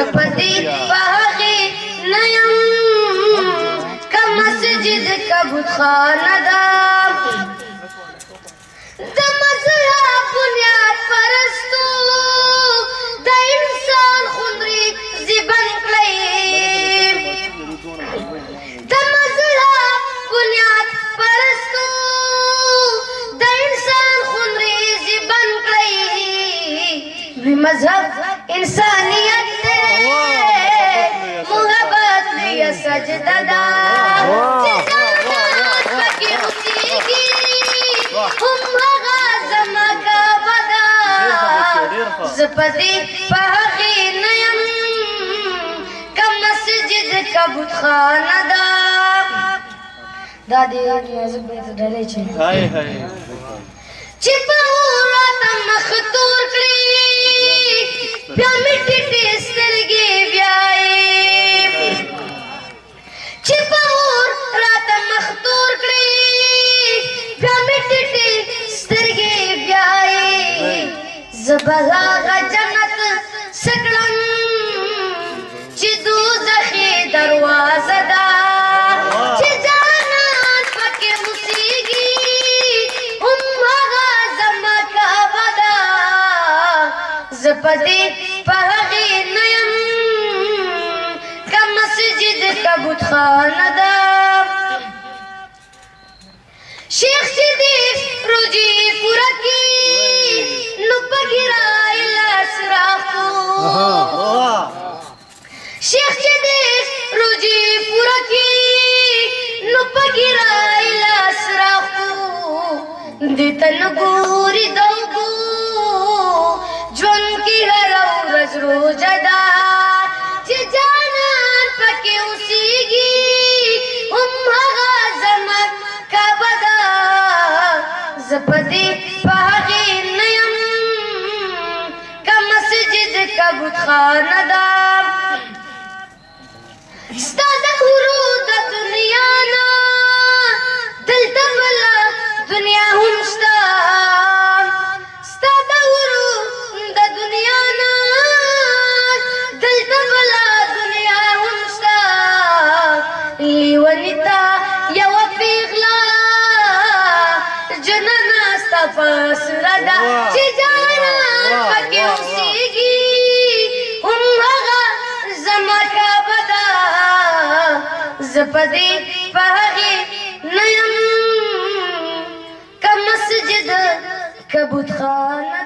زپدی پاغی نیم کا مسجد کا بت خانہ دا د مذہب بنیاد پرستو د انسان خندری زبن کړی د مذہب بنیاد پرستو د انسان خندری زبن کړی وی مذہب انسانیت دے محبت دی سجدہ دا زپدی پاغی نیم کا مسجد کا بت خانہ دا دادی نیازک بیت ڈلے چھے چپا راتا مختور کری بیا مٹی ٹیسترگی بیائی چپا راتا مختور کری بیا مٹی ٹیسترگی بیائی زبغاغ جنت سکڑن چی دوزخی دروازہ دا چی جانان پکی مسیگی ام آغا زمکا بدا زپدی پاغی نیم کا مسجد کا بت خانہ دا شیخ صدیق روجی پورا کی شیخ صدیق روجی پورا کی نپا گرائی لاسراخو دیتن گوری دوگو جون کی ہر رز رو جدا چی جانان پکی اسیگی ام آغا زمت کا بدا زپدی پاغی نیم کا مسجد کا بت خانہ دا ستا دا غرو دا دنیا نا دلتا بلا دنیا ہم ستا ستا دا غرو دا دنیا نا دلتا بلا دنیا ہم ستا لیونیتا یو پیغلا جنانا ستا فاسردا چی جانا پکی اسیگی ام آغا زمکا بدا زپدی پاغی نیم کا مسجد کا بت خانہ